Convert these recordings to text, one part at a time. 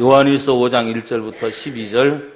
요한일서 5장 1절부터 12절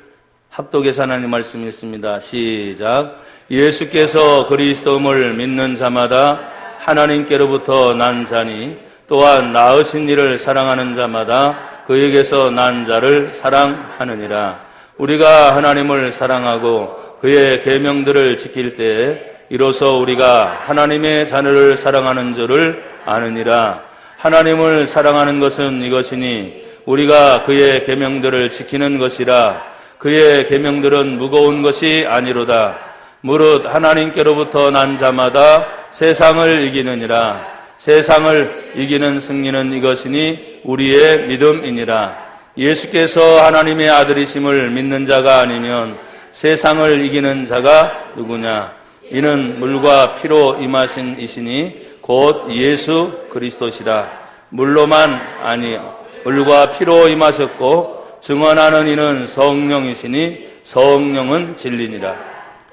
합독에서 하나님 말씀이 있습니다. 시작. 예수께서 그리스도임을 믿는 자마다 하나님께로부터 난 자니 또한 낳으신 이를 사랑하는 자마다 그에게서 난 자를 사랑하느니라. 우리가 하나님을 사랑하고 그의 계명들을 지킬 때에 이로써 우리가 하나님의 자녀를 사랑하는 줄을 아느니라. 하나님을 사랑하는 것은 이것이니 우리가 그의 계명들을 지키는 것이라. 그의 계명들은 무거운 것이 아니로다. 무릇 하나님께로부터 난 자마다 세상을 이기느니라. 세상을 이기는 승리는 이것이니 우리의 믿음이니라. 예수께서 하나님의 아들이심을 믿는 자가 아니면 세상을 이기는 자가 누구냐? 이는 물과 피로 임하신 이시니 곧 예수 그리스도시라. 물로만 아니요 물과 피로 임하셨고 증언하는 이는 성령이시니 성령은 진리니라.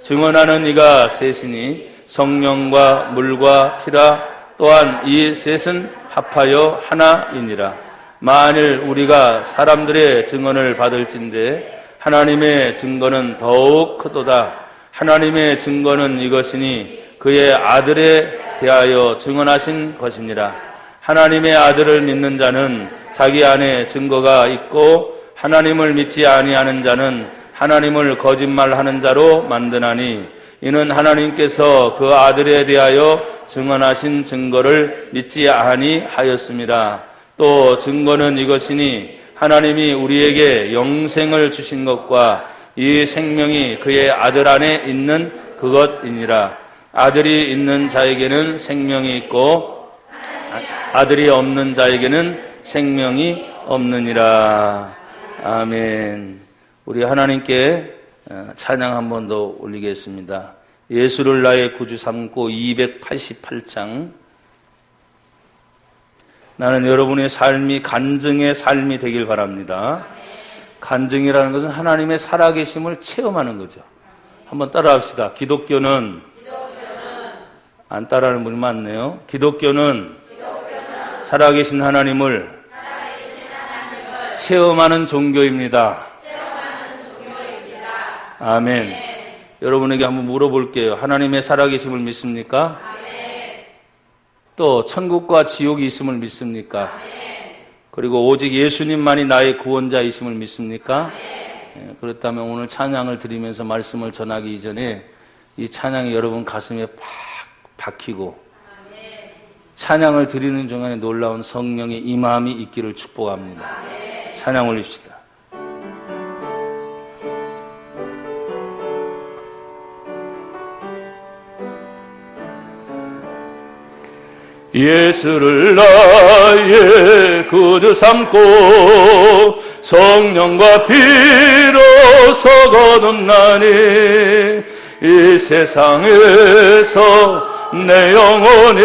증언하는 이가 셋이니 성령과 물과 피라. 또한 이 셋은 합하여 하나이니라. 만일 우리가 사람들의 증언을 받을진대 하나님의 증거는 더욱 크도다. 하나님의 증거는 이것이니 그의 아들에 대하여 증언하신 것이니라. 하나님의 아들을 믿는 자는 자기 안에 증거가 있고 하나님을 믿지 아니하는 자는 하나님을 거짓말하는 자로 만드나니 이는 하나님께서 그 아들에 대하여 증언하신 증거를 믿지 아니하였습니다. 또 증거는 이것이니 하나님이 우리에게 영생을 주신 것과 이 생명이 그의 아들 안에 있는 그것이니라. 아들이 있는 자에게는 생명이 있고 아들이 없는 자에게는 생명이 없느니라. 아멘. 우리 하나님께 찬양 한 번 더 올리겠습니다. 예수를 나의 구주 삼고 288장. 나는 여러분의 삶이 간증의 삶이 되길 바랍니다. 간증이라는 것은 하나님의 살아계심을 체험하는 거죠. 한번 따라합시다. 기독교는 안 따라하는 분이 많네요. 기독교는 살아계신 하나님을 체험하는 종교입니다. 아멘. 여러분에게 한번 물어볼게요. 하나님의 살아계심을 믿습니까? 또 천국과 지옥이 있음을 믿습니까? 그리고 오직 예수님만이 나의 구원자이심을 믿습니까? 그렇다면 오늘 찬양을 드리면서 말씀을 전하기 이전에 이 찬양이 여러분 가슴에 팍 박히고 찬양을 드리는 중간에 놀라운 성령의 임함이 있기를 축복합니다. 찬양 올립시다. 예수를 나의 구주 삼고 성령과 피로서 거듭나니 이 세상에서 내 영혼이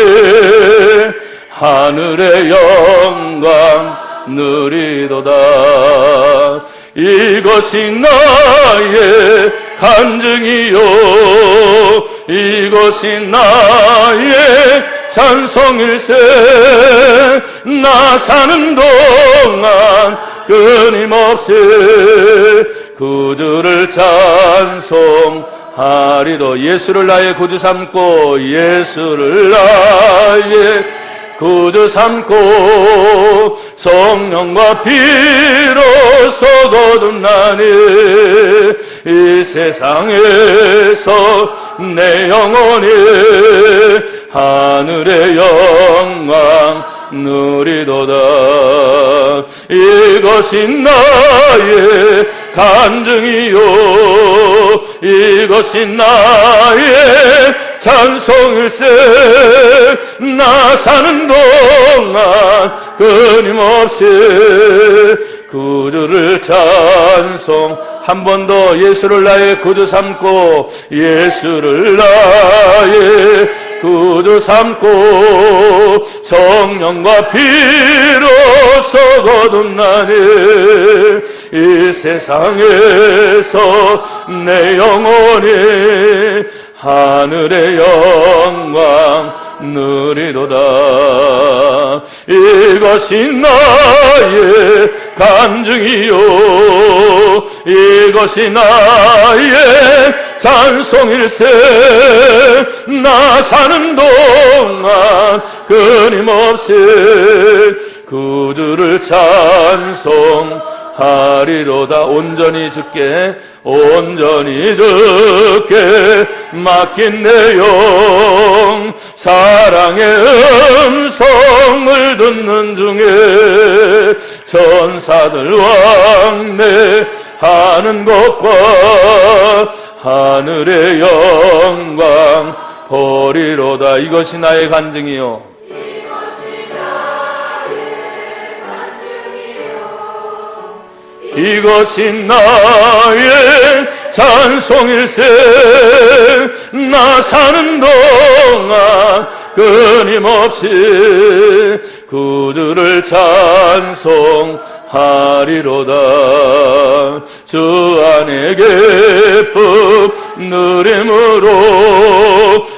하늘의 영광 누리도다. 이것이 나의 간증이요 이것이 나의 찬송일세. 나 사는 동안 끊임없이 구주를 찬송하리도. 예수를 나의 구주 삼고 예수를 나의 구주 삼고 성령과 피로서 거듭나니 이 세상에서 내 영혼이 하늘의 영광 누리도다. 이것이 나의 간증이요 이것이 나의 찬송일세. 나 사는 동안 끊임없이 구주를 찬송. 한 번 더. 예수를 나의 구주 삼고 예수를 나의 구주 삼고 성령과 피로서 거듭나니 이 세상에서 내 영혼이 하늘의 영광 누리도다. 이것이 나의 간증이요 이것이 나의 찬송일세 나 사는 동안 끊임없이 구주를 찬송하리로다. 온전히 주께 맡긴 내 영 사랑의 음성을 듣는 중에 천사들 왕래하는 것과 하늘의 영광 보리로다. 이것이 나의 간증이요 이것이 나의 찬송일세 나 사는 동안 끊임없이 구주를 찬송하리로다. 주 안에 기쁨 누림으로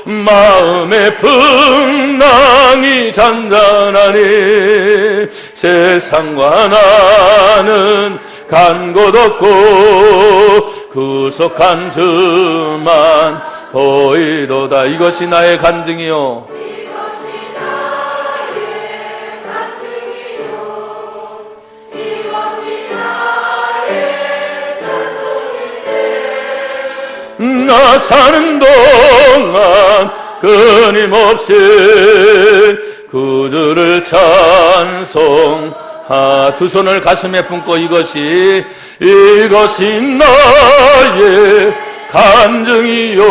마음의 풍랑이 잔잔하니 세상과 나는 간 곳 없고 구속한 주만 보이도다. 이것이 나의 간증이요 나 사는 동안 끊임없이 구주를 찬송 두 손을 가슴에 품고 이것이 나의 간증이요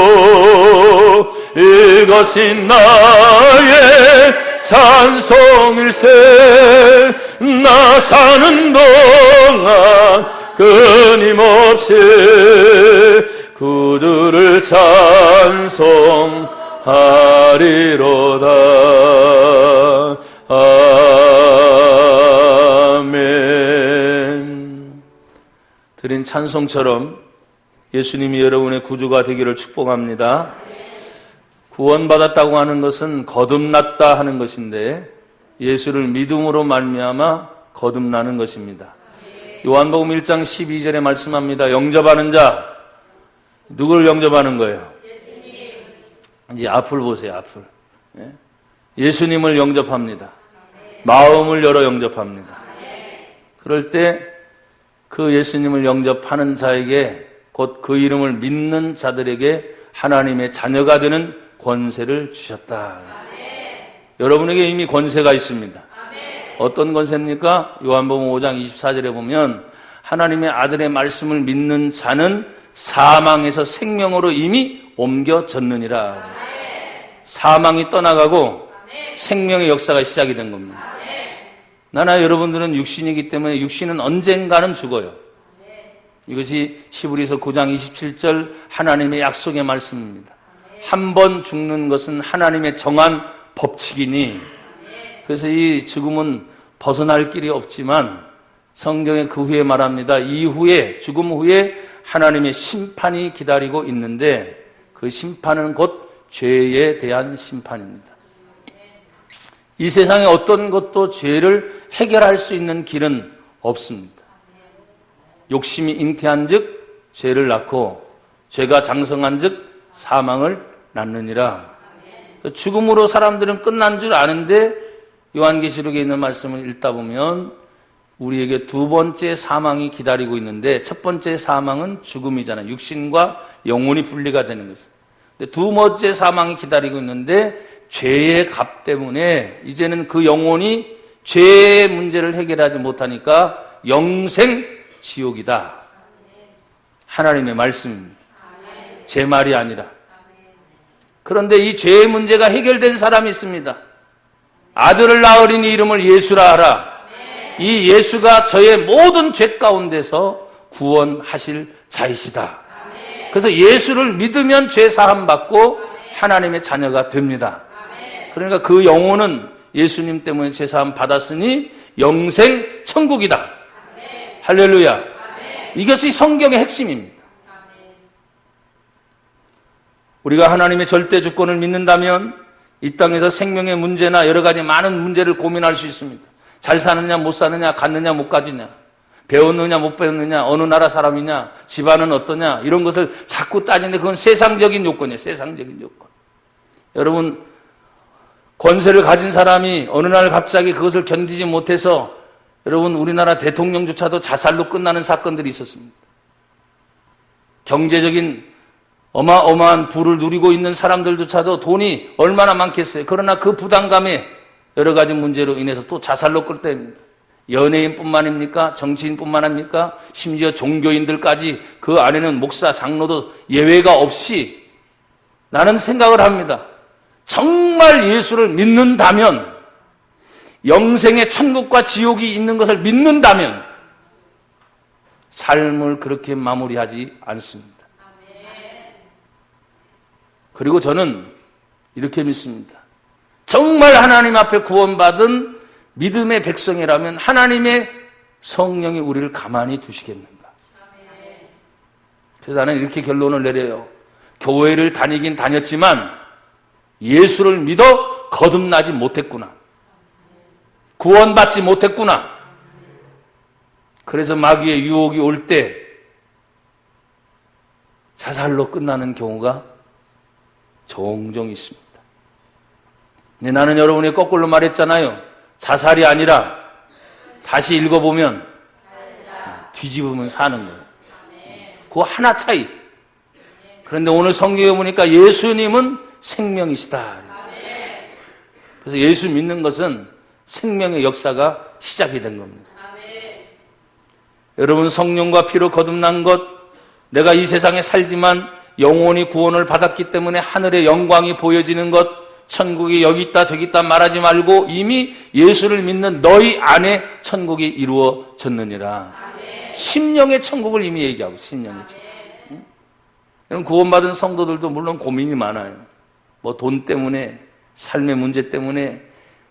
이것이 나의 찬송일세 나 사는 동안 끊임없이 구주를 찬송하리로다. 아멘. 드린 찬송처럼 예수님이 여러분의 구주가 되기를 축복합니다. 구원받았다고 하는 것은 거듭났다 하는 것인데 예수를 믿음으로 말미암아 거듭나는 것입니다. 요한복음 1장 12절에 말씀합니다. 영접하는 자, 누구를 영접하는 거예요? 이제 앞을 보세요. 앞을. 예수님을 영접합니다. 마음을 열어 영접합니다. 그럴 때 그 예수님을 영접하는 자에게 곧 그 이름을 믿는 자들에게 하나님의 자녀가 되는 권세를 주셨다. 여러분에게 이미 권세가 있습니다. 어떤 권세입니까? 요한복음 5장 24절에 보면 하나님의 아들의 말씀을 믿는 자는 사망에서 생명으로 이미 옮겨졌느니라. 사망이 떠나가고 생명의 역사가 시작이 된 겁니다. 나나 여러분들은 육신이기 때문에 육신은 언젠가는 죽어요. 이것이 히브리서 9장 27절 하나님의 약속의 말씀입니다. 한 번 죽는 것은 하나님의 정한 법칙이니 그래서 이 죽음은 벗어날 길이 없지만 성경에 그 후에 말합니다. 이후에 죽음 후에 하나님의 심판이 기다리고 있는데 그 심판은 곧 죄에 대한 심판입니다. 이 세상에 어떤 것도 죄를 해결할 수 있는 길은 없습니다. 욕심이 잉태한 즉 죄를 낳고 죄가 장성한 즉 사망을 낳느니라. 죽음으로 사람들은 끝난 줄 아는데 요한계시록에 있는 말씀을 읽다 보면 우리에게 두 번째 사망이 기다리고 있는데 첫 번째 사망은 죽음이잖아요. 육신과 영혼이 분리가 되는 것입니다. 두 번째 사망이 기다리고 있는데 죄의 값 때문에 이제는 그 영혼이 죄의 문제를 해결하지 못하니까 영생 지옥이다. 하나님의 말씀입니다. 제 말이 아니라. 그런데 이 죄의 문제가 해결된 사람이 있습니다. 아들을 낳으리니 이름을 예수라 하라. 이 예수가 저의 모든 죄 가운데서 구원하실 자이시다. 그래서 예수를 믿으면 죄 사함 받고 하나님의 자녀가 됩니다. 그러니까 그 영혼은 예수님 때문에 죄 사함 받았으니 영생 천국이다. 할렐루야. 이것이 성경의 핵심입니다. 우리가 하나님의 절대 주권을 믿는다면 이 땅에서 생명의 문제나 여러 가지 많은 문제를 고민할 수 있습니다. 잘 사느냐 못 사느냐 갔느냐 못 가지냐. 배웠느냐 못 배웠느냐, 어느 나라 사람이냐, 집안은 어떠냐, 이런 것을 자꾸 따지는데 그건 세상적인 요건이에요. 세상적인 요건. 여러분, 권세를 가진 사람이 어느 날 갑자기 그것을 견디지 못해서 여러분 우리나라 대통령조차도 자살로 끝나는 사건들이 있었습니다. 경제적인 어마어마한 부를 누리고 있는 사람들조차도 돈이 얼마나 많겠어요. 그러나 그 부담감에 여러 가지 문제로 인해서 또 자살로 끝냅니다. 연예인뿐만입니까? 정치인뿐만입니까? 심지어 종교인들까지 그 안에는 목사, 장로도 예외가 없이 나는 생각을 합니다. 정말 예수를 믿는다면, 영생의 천국과 지옥이 있는 것을 믿는다면 삶을 그렇게 마무리하지 않습니다. 그리고 저는 이렇게 믿습니다. 정말 하나님 앞에 구원받은 믿음의 백성이라면 하나님의 성령이 우리를 가만히 두시겠는가? 그래서 나는 이렇게 결론을 내려요. 교회를 다니긴 다녔지만 예수를 믿어 거듭나지 못했구나. 구원받지 못했구나. 그래서 마귀의 유혹이 올 때 자살로 끝나는 경우가 종종 있습니다. 근데 나는 여러분이 거꾸로 말했잖아요. 자살이 아니라 다시 읽어보면 뒤집으면 사는 거예요. 그 하나 차이. 그런데 오늘 성경에 보니까 예수님은 생명이시다. 그래서 예수 믿는 것은 생명의 역사가 시작이 된 겁니다. 여러분, 성령과 피로 거듭난 것, 내가 이 세상에 살지만 영원히 구원을 받았기 때문에 하늘의 영광이 보여지는 것, 천국이 여기 있다 저기 있다 말하지 말고 이미 예수를 믿는 너희 안에 천국이 이루어졌느니라. 심령의 천국을 이미 얘기하고, 심령의 천국. 응? 구원받은 성도들도 물론 고민이 많아요. 뭐 돈 때문에, 삶의 문제 때문에,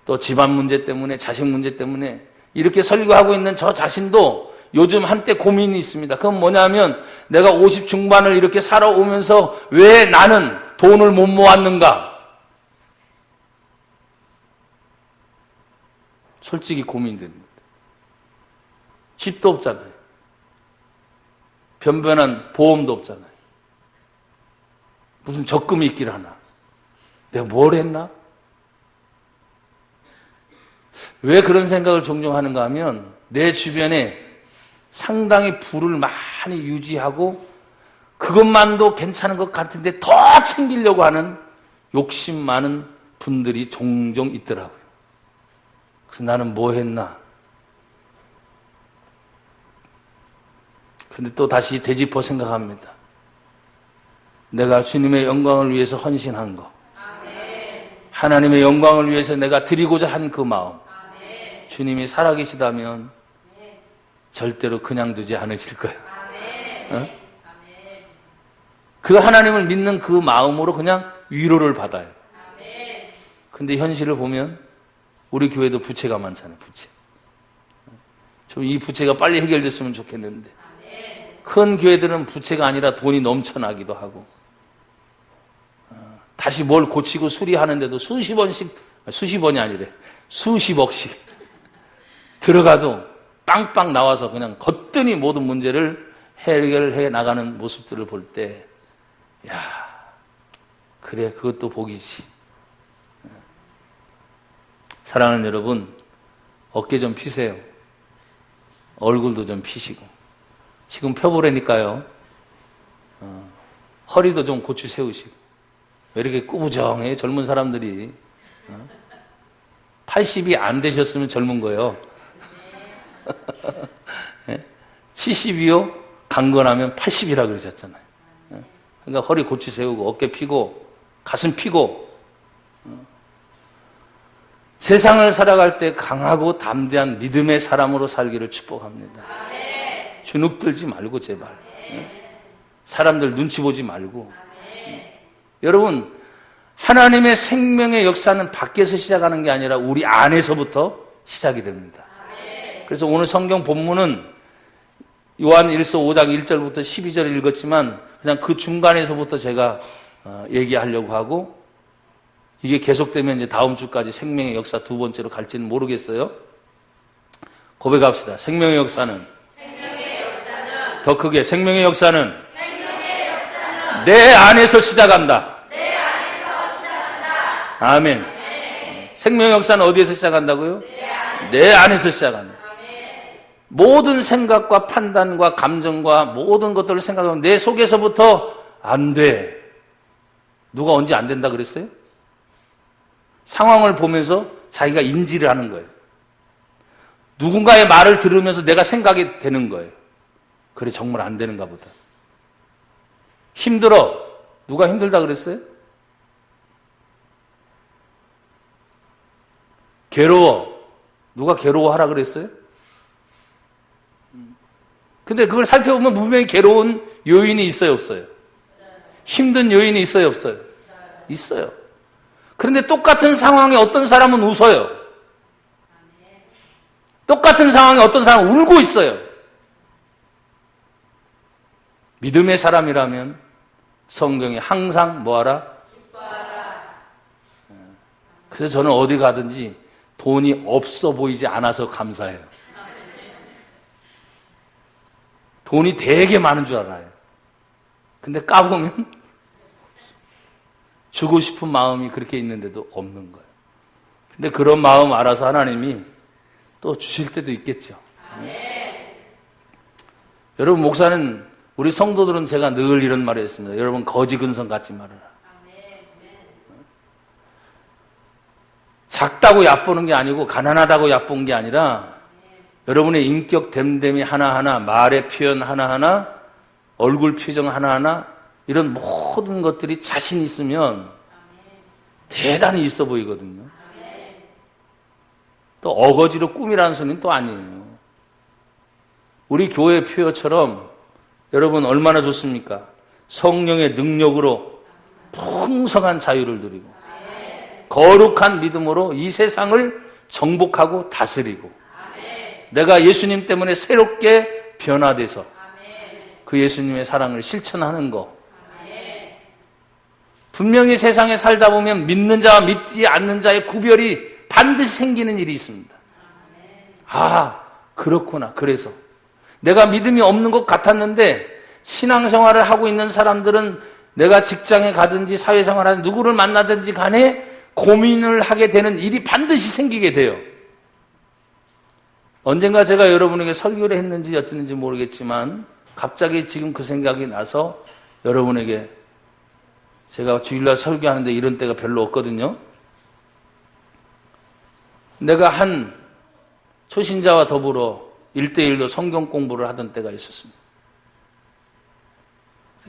또 집안 문제 때문에, 자식 문제 때문에 이렇게 설교하고 있는 저 자신도 요즘 한때 고민이 있습니다. 그건 뭐냐면 내가 50 중반을 이렇게 살아오면서 왜 나는 돈을 못 모았는가? 솔직히 고민됩니다. 집도 없잖아요. 변변한 보험도 없잖아요. 무슨 적금이 있길 하나? 내가 뭘 했나? 왜 그런 생각을 종종 하는가 하면 내 주변에 상당히 부를 많이 유지하고 그것만도 괜찮은 것 같은데 더 챙기려고 하는 욕심 많은 분들이 종종 있더라고요. 그래서 나는 뭐 했나? 근데 또 다시 되짚어 생각합니다. 내가 주님의 영광을 위해서 헌신한 거, 하나님의 영광을 위해서 내가 드리고자 한 그 마음, 주님이 살아계시다면 절대로 그냥 두지 않으실 거예요. 어? 그 하나님을 믿는 그 마음으로 그냥 위로를 받아요. 근데 현실을 보면 우리 교회도 부채가 많잖아요. 부채. 좀 이 부채가 빨리 해결됐으면 좋겠는데 큰 교회들은 부채가 아니라 돈이 넘쳐나기도 하고 다시 뭘 고치고 수리하는데도 수십원이 아니래. 수십억씩 들어가도 빵빵 나와서 그냥 거뜬히 모든 문제를 해결해 나가는 모습들을 볼 때, 야, 그래, 그것도 복이지. 사랑하는 여러분, 어깨 좀 피세요. 얼굴도 좀 피시고. 지금 펴보라니까요. 허리도 좀 고추 세우시고. 왜 이렇게 꾸부정해, 젊은 사람들이. 80이 안 되셨으면 젊은 거예요. 70이요? 강건하면 80이라 그러셨잖아요. 그러니까 허리 고치 세우고 어깨 피고 가슴 피고 세상을 살아갈 때 강하고 담대한 믿음의 사람으로 살기를 축복합니다. 주눅 들지 말고 제발. 사람들 눈치 보지 말고. 여러분, 하나님의 생명의 역사는 밖에서 시작하는 게 아니라 우리 안에서부터 시작이 됩니다. 그래서 오늘 성경 본문은 요한 1서 5장 1절부터 12절을 읽었지만 그냥 그 중간에서부터 제가 얘기하려고 하고 이게 계속되면 이제 다음 주까지 생명의 역사 두 번째로 갈지는 모르겠어요. 고백합시다. 생명의 역사는 더 크게 생명의 역사는 내 안에서 시작한다. 아멘. 생명의 역사는 어디에서 시작한다고요? 내 안에서 시작한다. 모든 생각과 판단과 감정과 모든 것들을 생각하면 내 속에서부터 안 돼. 누가 언제 안 된다 그랬어요? 상황을 보면서 자기가 인지를 하는 거예요. 누군가의 말을 들으면서 내가 생각이 되는 거예요. 그래, 정말 안 되는가 보다. 힘들어. 누가 힘들다 그랬어요? 괴로워. 누가 괴로워하라 그랬어요? 근데 그걸 살펴보면 분명히 괴로운 요인이 있어요, 없어요? 힘든 요인이 있어요, 없어요? 있어요. 그런데 똑같은 상황에 어떤 사람은 웃어요. 똑같은 상황에 어떤 사람은 울고 있어요. 믿음의 사람이라면 성경에 항상 뭐하라? 그래서 저는 어디 가든지 돈이 없어 보이지 않아서 감사해요. 돈이 되게 많은 줄 알아요. 근데 까보면 주고 싶은 마음이 그렇게 있는데도 없는 거예요. 근데 그런 마음 알아서 하나님이 또 주실 때도 있겠죠. 여러분, 목사는, 우리 성도들은 제가 늘 이런 말을 했습니다. 여러분, 거지 근성 갖지 말아라. 작다고 얕보는 게 아니고 가난하다고 얕본 게 아니라 여러분의 인격 됨됨이 하나하나, 말의 표현 하나하나, 얼굴 표정 하나하나, 이런 모든 것들이 자신 있으면 대단히 있어 보이거든요. 또 어거지로 꾸미라는 소리는 또 아니에요. 우리 교회 표어처럼 여러분 얼마나 좋습니까? 성령의 능력으로 풍성한 자유를 누리고 거룩한 믿음으로 이 세상을 정복하고 다스리고 내가 예수님 때문에 새롭게 변화돼서 그 예수님의 사랑을 실천하는 거. 분명히 세상에 살다 보면 믿는 자와 믿지 않는 자의 구별이 반드시 생기는 일이 있습니다. 아, 그렇구나. 그래서 내가 믿음이 없는 것 같았는데 신앙생활을 하고 있는 사람들은 내가 직장에 가든지 사회생활하든 누구를 만나든지 간에 고민을 하게 되는 일이 반드시 생기게 돼요. 언젠가 제가 여러분에게 설교를 했는지 어쨌는지 모르겠지만 갑자기 지금 그 생각이 나서 여러분에게, 제가 주일날 설교하는데 이런 때가 별로 없거든요. 내가 한 초신자와 더불어 1대1로 성경 공부를 하던 때가 있었습니다.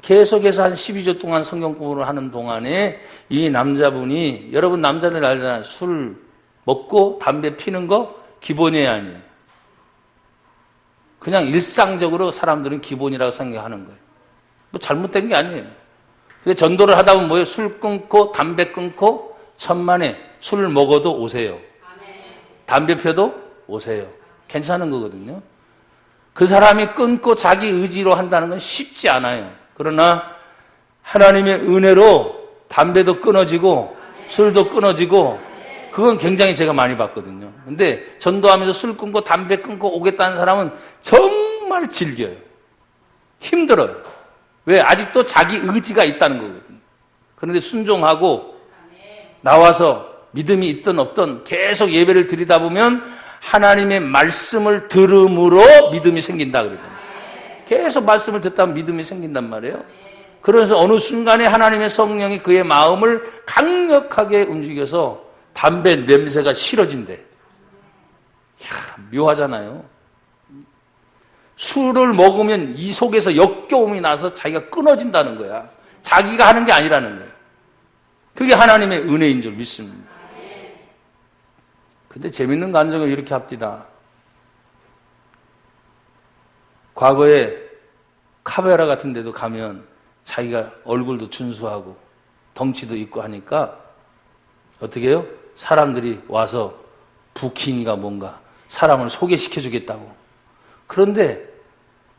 계속해서 한 12주 동안 성경 공부를 하는 동안에 이 남자분이, 여러분 남자들 알잖아요. 술 먹고 담배 피는 거 기본이 아니에요. 그냥 일상적으로 사람들은 기본이라고 생각하는 거예요. 뭐 잘못된 게 아니에요. 근데 전도를 하다 보면 뭐예요? 술 끊고 담배 끊고 천만에 술 먹어도 오세요. 담배 펴도 오세요. 괜찮은 거거든요. 그 사람이 끊고 자기 의지로 한다는 건 쉽지 않아요. 그러나 하나님의 은혜로 담배도 끊어지고 술도 끊어지고 그건 굉장히 제가 많이 봤거든요. 근데 전도하면서 술 끊고 담배 끊고 오겠다는 사람은 정말 즐겨요. 힘들어요. 왜? 아직도 자기 의지가 있다는 거거든요. 그런데 순종하고 나와서 믿음이 있든 없든 계속 예배를 드리다 보면 하나님의 말씀을 들음으로 믿음이 생긴다 그러거든요. 계속 말씀을 듣다 보면 믿음이 생긴단 말이에요. 그래서 어느 순간에 하나님의 성령이 그의 마음을 강력하게 움직여서 담배 냄새가 싫어진대. 이야, 묘하잖아요. 술을 먹으면 이 속에서 역겨움이 나서 자기가 끊어진다는 거야. 자기가 하는 게 아니라는 거예요. 그게 하나님의 은혜인 줄 믿습니다. 근데 재밌는 감정을 이렇게 합디다. 과거에 카메라 같은 데도 가면 자기가 얼굴도 준수하고 덩치도 있고 하니까 어떻게 해요? 사람들이 와서 부킹이가 뭔가 사람을 소개시켜 주겠다고. 그런데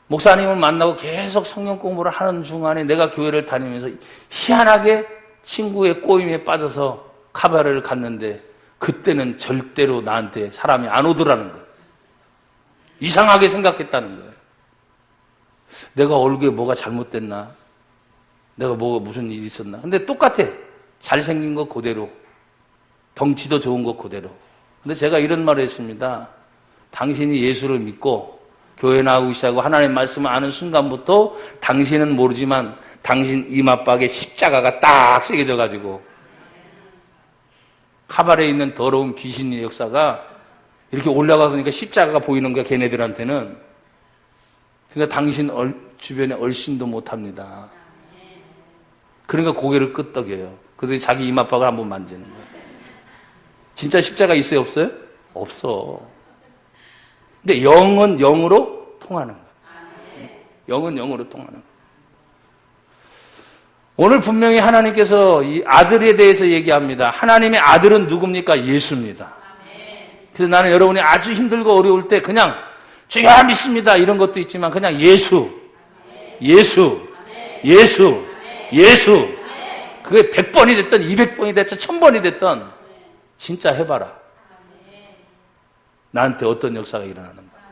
목사님을 만나고 계속 성경 공부를 하는 중간에 내가 교회를 다니면서 희한하게 친구의 꼬임에 빠져서 카바레를 갔는데 그때는 절대로 나한테 사람이 안 오더라는 거예요. 이상하게 생각했다는 거예요. 내가 얼굴에 뭐가 잘못됐나? 내가 무슨 일이 있었나? 근데 똑같아. 잘생긴 거 그대로. 덩치도 좋은 거 그대로. 근데 제가 이런 말을 했습니다. 당신이 예수를 믿고 교회 나오기 시작하고 하나님의 말씀을 아는 순간부터 당신은 모르지만 당신 이마박에 십자가가 딱 새겨져가지고 카발에 있는 더러운 귀신의 역사가 이렇게 올라가니까 십자가가 보이는 거야, 걔네들한테는. 그러니까 당신 주변에 얼씬도 못합니다. 그러니까 고개를 끄덕여요. 그래서 자기 이마박을 한번 만지는 거예요. 진짜 십자가 있어요, 없어요? 없어. 근데 영은 영으로 통하는 거예요. 영은 영으로 통하는 거예요. 오늘 분명히 하나님께서 이 아들에 대해서 얘기합니다. 하나님의 아들은 누굽니까? 예수입니다. 그래서 나는 여러분이 아주 힘들고 어려울 때 그냥 주여 믿습니다 이런 것도 있지만 그냥 예수, 예수, 예수, 예수. 그게 100번이 됐든 200번이 됐든 1000번이 됐든 진짜 해봐라. 나한테 어떤 역사가 일어나는 거야.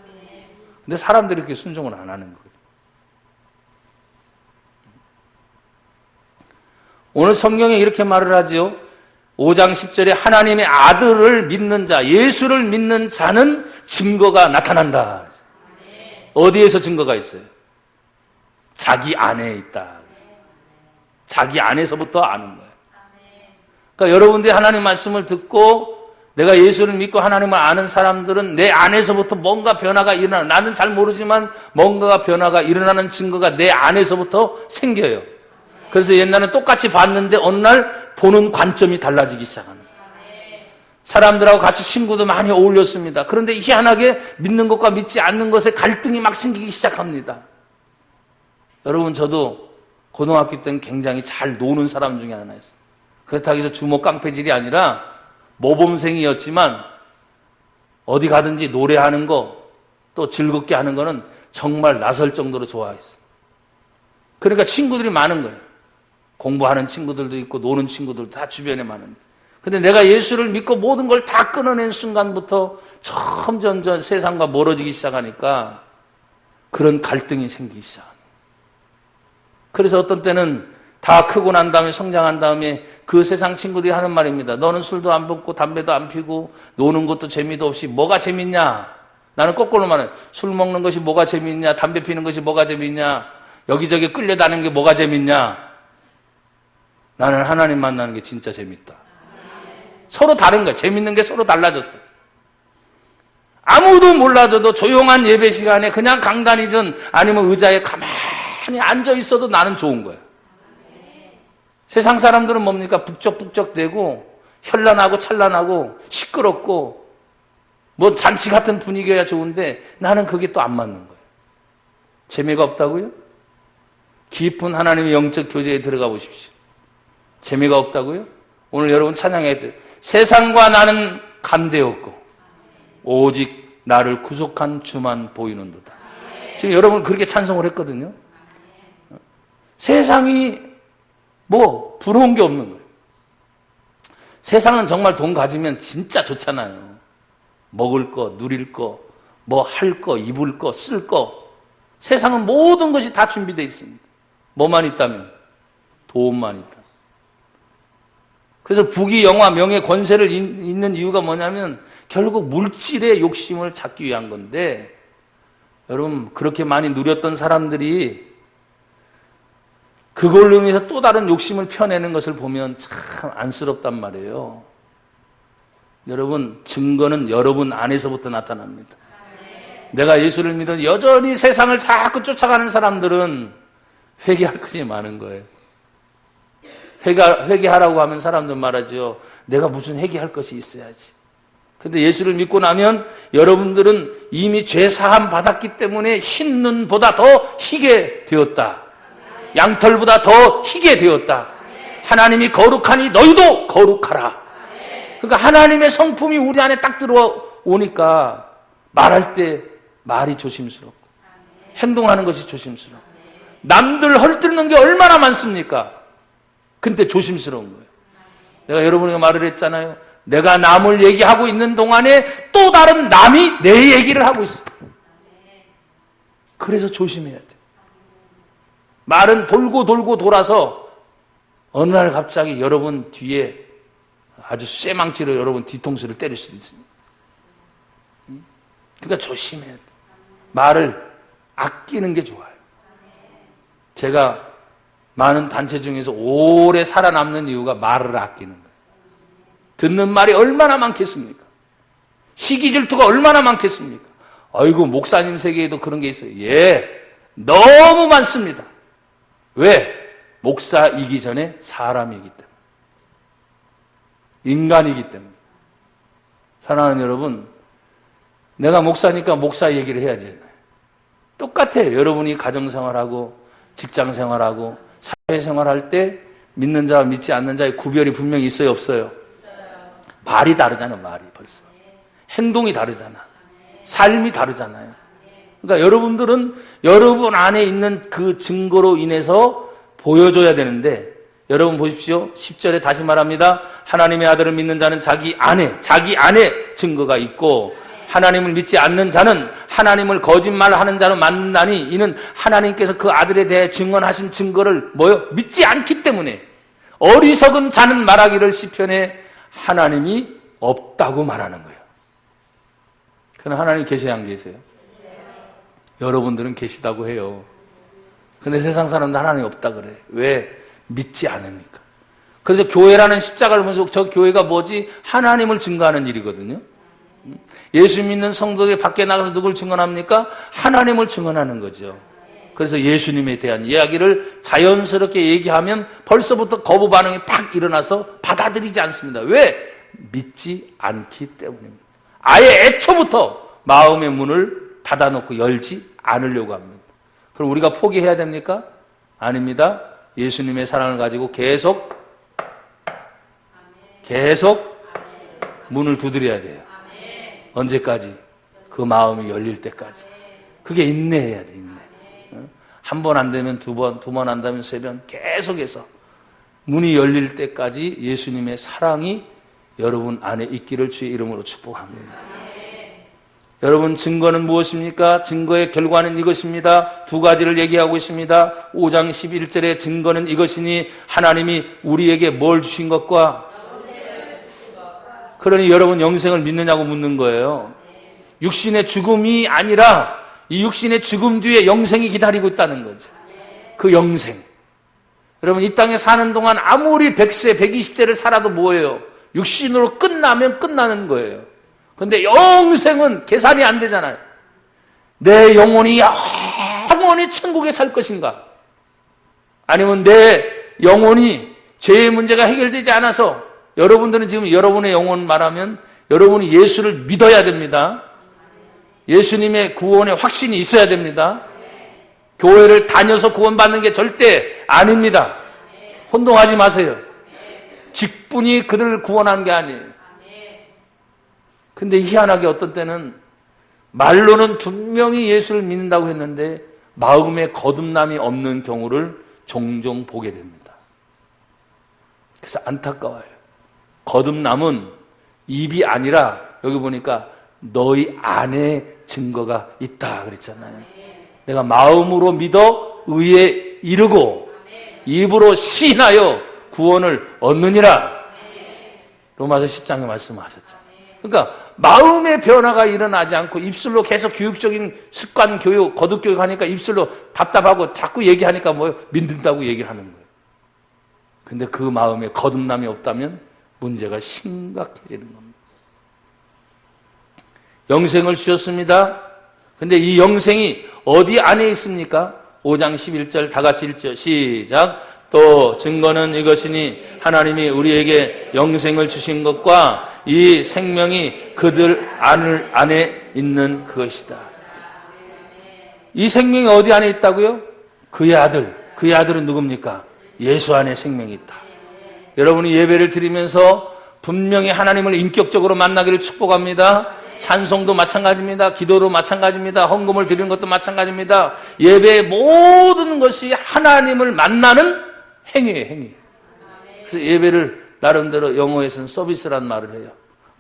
근데 사람들이 그렇게 순종을 안 하는 거예요. 오늘 성경에 이렇게 말을 하지요. 5장 10절에 하나님의 아들을 믿는 자, 예수를 믿는 자는 증거가 나타난다. 어디에서 증거가 있어요? 자기 안에 있다. 자기 안에서부터 아는 거예요. 그러니까 여러분들이 하나님 말씀을 듣고 내가 예수를 믿고 하나님을 아는 사람들은 내 안에서부터 뭔가 변화가 일어나. 나는 잘 모르지만 뭔가가 변화가 일어나는 증거가 내 안에서부터 생겨요. 그래서 옛날에 똑같이 봤는데 어느 날 보는 관점이 달라지기 시작합니다. 사람들하고 같이 친구도 많이 어울렸습니다. 그런데 희한하게 믿는 것과 믿지 않는 것에 갈등이 막 생기기 시작합니다. 여러분, 저도 고등학교 때는 굉장히 잘 노는 사람 중에 하나였어요. 그렇다고 해서 주먹 깡패질이 아니라 모범생이었지만 어디 가든지 노래하는 거 또 즐겁게 하는 거는 정말 나설 정도로 좋아했어요. 그러니까 친구들이 많은 거예요. 공부하는 친구들도 있고 노는 친구들도 다 주변에 많은데. 근데 내가 예수를 믿고 모든 걸 다 끊어낸 순간부터 점점 세상과 멀어지기 시작하니까 그런 갈등이 생기기 시작합니다. 그래서 어떤 때는 다 크고 난 다음에 성장한 다음에 그 세상 친구들이 하는 말입니다. 너는 술도 안 먹고 담배도 안 피고 노는 것도 재미도 없이 뭐가 재밌냐? 나는 거꾸로 말해. 술 먹는 것이 뭐가 재밌냐? 담배 피는 것이 뭐가 재밌냐? 여기저기 끌려다니는 게 뭐가 재밌냐? 나는 하나님 만나는 게 진짜 재밌다. 서로 다른 거야. 재밌는 게 서로 달라졌어. 아무도 몰라줘도 조용한 예배 시간에 그냥 강단이든 아니면 의자에 가만히 앉아 있어도 나는 좋은 거야. 세상 사람들은 뭡니까? 북적북적대고 현란하고 찬란하고 시끄럽고 뭐 잔치 같은 분위기가 좋은데 나는 그게 또 안 맞는 거예요. 재미가 없다고요? 깊은 하나님의 영적 교제에 들어가 보십시오. 재미가 없다고요? 오늘 여러분 찬양했죠. 세상과 나는 간대없고 오직 나를 구속한 주만 보이는도다. 지금 여러분 그렇게 찬송을 했거든요. 세상이 뭐 부러운 게 없는 거예요. 세상은 정말 돈 가지면 진짜 좋잖아요. 먹을 거, 누릴 거, 뭐 할 거, 입을 거, 쓸 거. 세상은 모든 것이 다 준비되어 있습니다. 뭐만 있다면? 돈만 있다. 그래서 부귀, 영화, 명예, 권세를 잇는 이유가 뭐냐면 결국 물질의 욕심을 찾기 위한 건데 여러분 그렇게 많이 누렸던 사람들이 그걸로 인해서 또 다른 욕심을 펴내는 것을 보면 참 안쓰럽단 말이에요. 여러분 증거는 여러분 안에서부터 나타납니다. 내가 예수를 믿어 여전히 세상을 자꾸 쫓아가는 사람들은 회개할 것이 많은 거예요. 회개하라고 하면 사람들 말하죠. 내가 무슨 회개할 것이 있어야지. 근데 예수를 믿고 나면 여러분들은 이미 죄 사함 받았기 때문에 흰 눈보다 더 희게 되었다. 양털보다 더 희게 되었다. 하나님이 거룩하니 너희도 거룩하라. 그러니까 하나님의 성품이 우리 안에 딱 들어오니까 말할 때 말이 조심스럽고 행동하는 것이 조심스럽고 남들 헐뜯는 게 얼마나 많습니까? 근데 조심스러운 거예요. 내가 여러분에게 말을 했잖아요. 내가 남을 얘기하고 있는 동안에 또 다른 남이 내 얘기를 하고 있어. 그래서 조심해야 돼. 말은 돌고 돌고 돌아서 어느 날 갑자기 여러분 뒤에 아주 쇠망치로 여러분 뒤통수를 때릴 수도 있습니다. 그러니까 조심해야 돼. 말을 아끼는 게 좋아요. 제가 많은 단체 중에서 오래 살아남는 이유가 말을 아끼는 거예요. 듣는 말이 얼마나 많겠습니까? 시기 질투가 얼마나 많겠습니까? 아이고, 목사님 세계에도 그런 게 있어요. 예, 너무 많습니다. 왜? 목사이기 전에 사람이기 때문에. 인간이기 때문에. 사랑하는 여러분, 내가 목사니까 목사 얘기를 해야 되잖아요. 똑같아요. 여러분이 가정생활하고 직장생활하고 사회생활할 때 믿는 자와 믿지 않는 자의 구별이 분명히 있어요, 없어요? 말이 다르잖아, 말이 벌써. 행동이 다르잖아. 삶이 다르잖아요. 그러니까 여러분들은 여러분 안에 있는 그 증거로 인해서 보여줘야 되는데, 여러분 보십시오. 10절에 다시 말합니다. 하나님의 아들을 믿는 자는 자기 안에 증거가 있고, 하나님을 믿지 않는 자는 하나님을 거짓말하는 자로 만든다니, 이는 하나님께서 그 아들에 대해 증언하신 증거를 믿지 않기 때문에, 어리석은 자는 말하기를 시편에 하나님이 없다고 말하는 거예요. 그러나 하나님 계세요, 안 계세요? 여러분들은 계시다고 해요. 근데 세상 사람들 하나님 없다 그래. 왜? 믿지 않으니까. 그래서 교회라는 십자가를 보면서 저 교회가 뭐지? 하나님을 증거하는 일이거든요. 예수 믿는 성도들이 밖에 나가서 누굴 증언합니까? 하나님을 증언하는 거죠. 그래서 예수님에 대한 이야기를 자연스럽게 얘기하면 벌써부터 거부 반응이 팍 일어나서 받아들이지 않습니다. 왜? 믿지 않기 때문입니다. 아예 애초부터 마음의 문을 닫아놓고 열지 않으려고 합니다. 그럼 우리가 포기해야 됩니까? 아닙니다. 예수님의 사랑을 가지고 계속 문을 두드려야 돼요. 언제까지? 그 마음이 열릴 때까지. 그게 인내해야 돼, 인내. 한 번 안 되면 두 번 안 되면 세 번, 계속해서 문이 열릴 때까지 예수님의 사랑이 여러분 안에 있기를 주의 이름으로 축복합니다. 여러분, 증거는 무엇입니까? 증거의 결과는 이것입니다. 두 가지를 얘기하고 있습니다. 5장 11절의 증거는 이것이니 하나님이 우리에게 뭘 주신 것과, 그러니 여러분 영생을 믿느냐고 묻는 거예요. 육신의 죽음이 아니라 이 육신의 죽음 뒤에 영생이 기다리고 있다는 거죠. 그 영생. 여러분, 이 땅에 사는 동안 아무리 100세, 120세를 살아도 뭐예요? 육신으로 끝나면 끝나는 거예요. 그런데 영생은 계산이 안 되잖아요. 내 영혼이 영원히 천국에 살 것인가? 아니면 내 영혼이 죄의 문제가 해결되지 않아서, 여러분들은 지금 여러분의 영혼 말하면 여러분이 예수를 믿어야 됩니다. 예수님의 구원의 확신이 있어야 됩니다. 교회를 다녀서 구원받는 게 절대 아닙니다. 혼동하지 마세요. 직분이 그들을 구원한 게 아니에요. 근데 희한하게 어떤 때는 말로는 분명히 예수를 믿는다고 했는데 마음에 거듭남이 없는 경우를 종종 보게 됩니다. 그래서 안타까워요. 거듭남은 입이 아니라 여기 보니까 너희 안에 증거가 있다 그랬잖아요. 내가 마음으로 믿어 의에 이르고 입으로 시인하여 구원을 얻느니라. 로마서 10장에 말씀하셨잖아요. 그러니까 마음의 변화가 일어나지 않고 입술로 계속 교육적인 습관 교육, 거듭 교육하니까 입술로 답답하고 자꾸 얘기하니까 믿는다고 얘기를 하는 거예요. 근데 그 마음에 거듭남이 없다면 문제가 심각해지는 겁니다. 영생을 주셨습니다. 근데 이 영생이 어디 안에 있습니까? 5장 11절 다 같이 읽죠. 시작. 또 증거는 이것이니 하나님이 우리에게 영생을 주신 것과 이 생명이 그들 안에 있는 것이다. 이 생명이 어디 안에 있다고요? 그의 아들. 그의 아들은 누굽니까? 예수 안에 생명이 있다. 여러분이 예배를 드리면서 분명히 하나님을 인격적으로 만나기를 축복합니다. 찬송도 마찬가지입니다. 기도도 마찬가지입니다. 헌금을 드리는 것도 마찬가지입니다. 예배의 모든 것이 하나님을 만나는 행위예요, 행위. 그래서 예배를 나름대로 영어에서는 서비스란 말을 해요.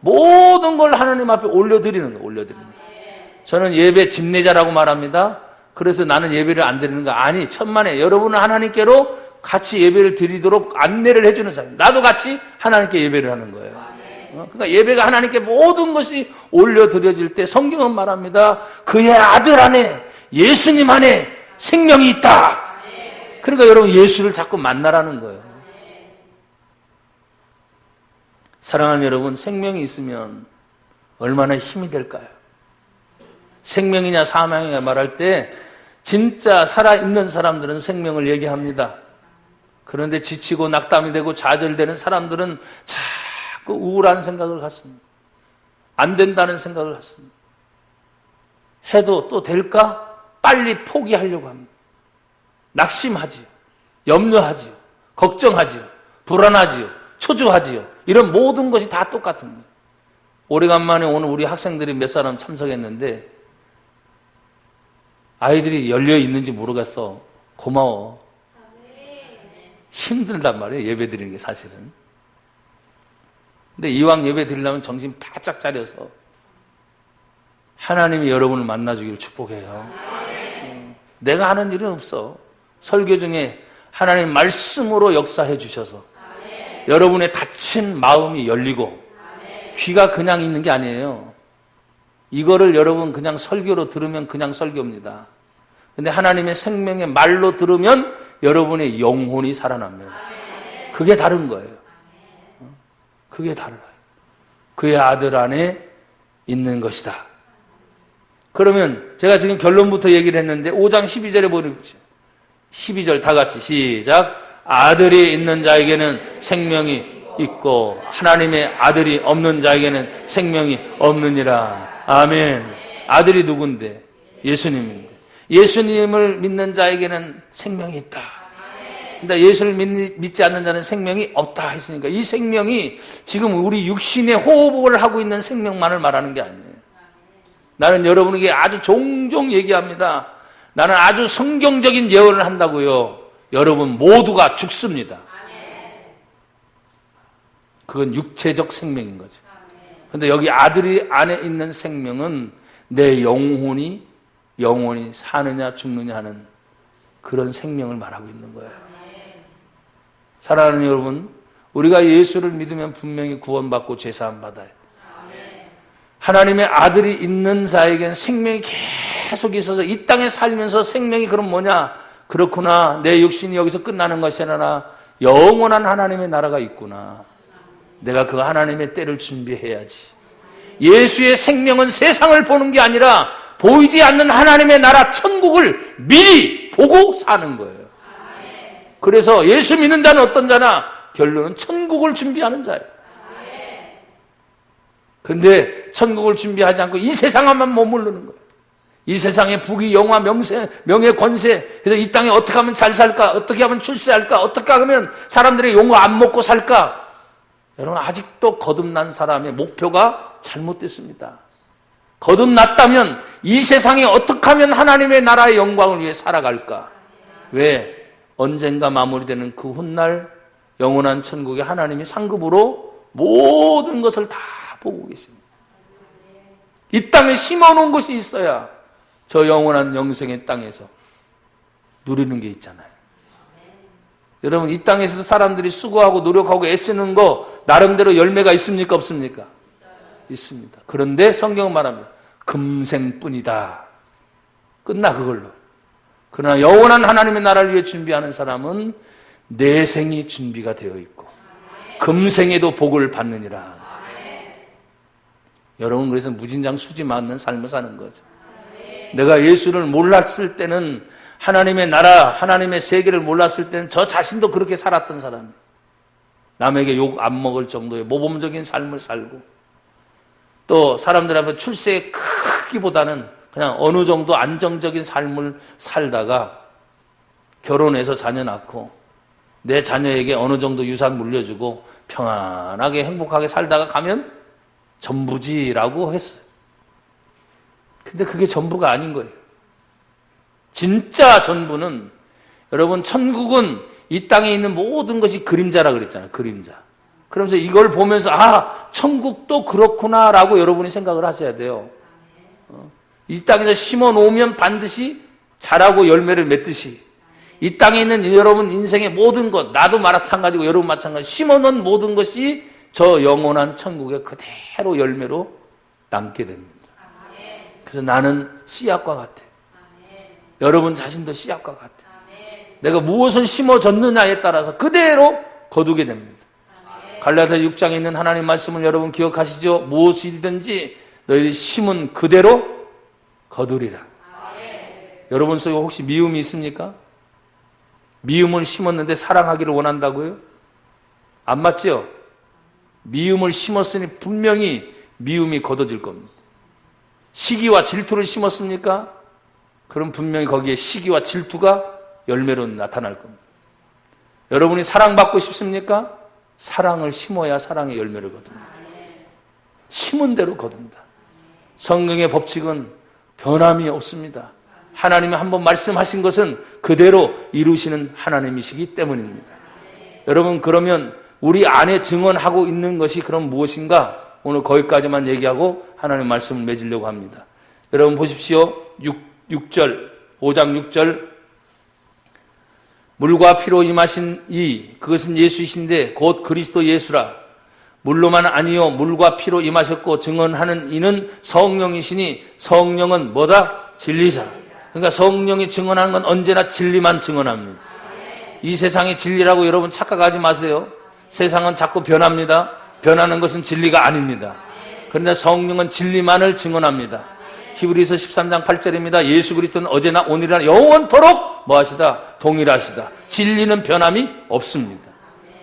모든 걸 하나님 앞에 올려드리는 거예요, 올려드리는 거예요. 저는 예배 집례자라고 말합니다. 그래서 나는 예배를 안 드리는 거 아니, 천만에 여러분은 하나님께로 같이 예배를 드리도록 안내를 해주는 사람. 나도 같이 하나님께 예배를 하는 거예요. 그러니까 예배가 하나님께 모든 것이 올려드려질 때 성경은 말합니다. 그의 아들 안에, 예수님 안에 생명이 있다. 그러니까 여러분 예수를 자꾸 만나라는 거예요. 사랑하는 여러분, 생명이 있으면 얼마나 힘이 될까요? 생명이냐 사망이냐 말할 때 진짜 살아있는 사람들은 생명을 얘기합니다. 그런데 지치고 낙담이 되고 좌절되는 사람들은 자꾸 우울한 생각을 갖습니다. 안 된다는 생각을 갖습니다. 해도 또 될까? 빨리 포기하려고 합니다. 낙심하지요. 염려하지요. 걱정하지요. 불안하지요. 초조하지요. 이런 모든 것이 다 똑같은 거예요. 오래간만에 오늘 우리 학생들이 몇 사람 참석했는데 아이들이 열려 있는지 모르겠어. 고마워. 힘들단 말이에요. 예배 드리는 게 사실은. 근데 이왕 예배 드리려면 정신 바짝 차려서 하나님이 여러분을 만나주기를 축복해요. 내가 하는 일은 없어. 설교 중에 하나님 말씀으로 역사해 주셔서 여러분의 닫힌 마음이 열리고 귀가 그냥 있는 게 아니에요. 이거를 여러분 그냥 설교로 들으면 그냥 설교입니다. 근데 하나님의 생명의 말로 들으면 여러분의 영혼이 살아납니다. 그게 다른 거예요. 그게 달라요. 그의 아들 안에 있는 것이다. 그러면 제가 지금 결론부터 얘기를 했는데 5장 12절에 보십시오. 12절 다 같이 시작. 아들이 있는 자에게는 생명이 있고 하나님의 아들이 없는 자에게는 생명이 없느니라. 아멘. 아들이 누군데? 예수님인데. 예수님을 믿는 자에게는 생명이 있다. 근데 예수를 믿지 않는 자는 생명이 없다 했으니까 이 생명이 지금 우리 육신의 호흡을 하고 있는 생명만을 말하는 게 아니에요. 나는 여러분에게 아주 종종 얘기합니다. 나는 아주 성경적인 예언을 한다고요. 여러분 모두가 죽습니다. 그건 육체적 생명인 거죠. 그런데 여기 아들이 안에 있는 생명은 내 영혼이 사느냐 죽느냐 하는 그런 생명을 말하고 있는 거예요. 사랑하는 여러분, 우리가 예수를 믿으면 분명히 구원받고 죄사함 받아요. 하나님의 아들이 있는 자에겐 생명이 계속 있어서 이 땅에 살면서 생명이 그럼 뭐냐? 그렇구나. 내 육신이 여기서 끝나는 것이 아니라 영원한 하나님의 나라가 있구나. 내가 그 하나님의 때를 준비해야지. 예수의 생명은 세상을 보는 게 아니라 보이지 않는 하나님의 나라 천국을 미리 보고 사는 거예요. 그래서 예수 믿는 자는 어떤 자나? 결론은 천국을 준비하는 자예요. 그런데 천국을 준비하지 않고 이 세상에만 머무르는 거예요. 이 세상의 부귀, 영화, 명예, 권세. 그래서 이 땅에 어떻게 하면 잘 살까? 어떻게 하면 출세할까? 어떻게 하면 사람들의 용어 안 먹고 살까? 여러분 아직도 거듭난 사람의 목표가 잘못됐습니다. 거듭났다면 이 세상에 어떻게 하면 하나님의 나라의 영광을 위해 살아갈까? 왜? 언젠가 마무리되는 그 훗날 영원한 천국에 하나님이 상급으로 모든 것을 다 보고 계십니다. 이 땅에 심어놓은 것이 있어야 저 영원한 영생의 땅에서 누리는 게 있잖아요. 여러분 이 땅에서도 사람들이 수고하고 노력하고 애쓰는 거 나름대로 열매가 있습니까? 없습니까? 있습니다. 그런데 성경은 말합니다. 금생뿐이다. 끝나 그걸로. 그러나 영원한 하나님의 나라를 위해 준비하는 사람은 내생이 준비가 되어 있고 금생에도 복을 받느니라. 여러분 그래서 무진장 수지 맞는 삶을 사는 거죠. 내가 예수를 몰랐을 때는 하나님의 나라, 하나님의 세계를 몰랐을 때는 저 자신도 그렇게 살았던 사람이에요. 남에게 욕 안 먹을 정도의 모범적인 삶을 살고 또 사람들 앞에 출세의 크기보다는 그냥 어느 정도 안정적인 삶을 살다가 결혼해서 자녀 낳고 내 자녀에게 어느 정도 유산 물려주고 평안하게 행복하게 살다가 가면 전부지라고 했어요. 근데 그게 전부가 아닌 거예요. 진짜 전부는 여러분 천국은 이 땅에 있는 모든 것이 그림자라 그랬잖아요. 그림자. 그러면서 이걸 보면서 천국도 그렇구나라고 여러분이 생각을 하셔야 돼요. 이 땅에서 심어 놓으면 반드시 자라고 열매를 맺듯이 이 땅에 있는 여러분 인생의 모든 것, 나도 마찬가지고 여러분 마찬가지, 심어놓은 모든 것이 저 영원한 천국에 그대로 열매로 남게 됩니다. 그래서 나는 씨앗과 같아. 여러분 자신도 씨앗과 같아. 내가 무엇을 심어졌느냐에 따라서 그대로 거두게 됩니다. 갈라디아 6장에 있는 하나님 말씀을 여러분 기억하시죠? 무엇이든지 너희들이 심은 그대로 거두리라. 여러분 속에 혹시 미움이 있습니까? 미움을 심었는데 사랑하기를 원한다고요? 안 맞죠? 미움을 심었으니 분명히 미움이 거둬질 겁니다. 시기와 질투를 심었습니까? 그럼 분명히 거기에 시기와 질투가 열매로 나타날 겁니다. 여러분이 사랑받고 싶습니까? 사랑을 심어야 사랑의 열매를 거둡니다. 심은 대로 거둔다. 성경의 법칙은 변함이 없습니다. 하나님이 한번 말씀하신 것은 그대로 이루시는 하나님이시기 때문입니다. 여러분, 그러면 우리 안에 증언하고 있는 것이 그럼 무엇인가? 오늘 거기까지만 얘기하고 하나님 말씀을 맺으려고 합니다. 여러분 보십시오. 5장 6절. 물과 피로 임하신 그것은 예수이신데 곧 그리스도 예수라. 물로만 아니요 물과 피로 임하셨고 증언하는 이는 성령이시니 성령은 뭐다? 진리자. 그러니까 성령이 증언하는 건 언제나 진리만 증언합니다. 이 세상의 진리라고 여러분 착각하지 마세요. 세상은 자꾸 변합니다. 변하는 것은 진리가 아닙니다. 그런데 성령은 진리만을 증언합니다. 히브리서 13장 8절입니다. 예수 그리스도는 어제나 오늘이나 영원토록 뭐하시다? 동일하시다. 진리는 변함이 없습니다.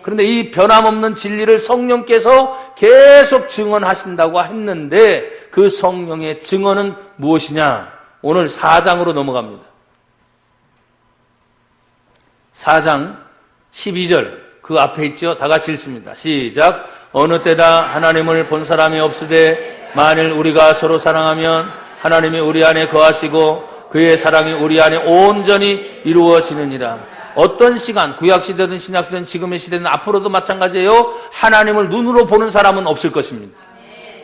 그런데 이 변함없는 진리를 성령께서 계속 증언하신다고 했는데 그 성령의 증언은 무엇이냐? 오늘 4장으로 넘어갑니다. 4장 12절 그 앞에 있죠? 다 같이 읽습니다. 시작. 어느 때다 하나님을 본 사람이 없으되 만일 우리가 서로 사랑하면 하나님이 우리 안에 거하시고 그의 사랑이 우리 안에 온전히 이루어지느니라. 어떤 시간, 구약시대든 신약시대든 지금의 시대든 앞으로도 마찬가지예요. 하나님을 눈으로 보는 사람은 없을 것입니다.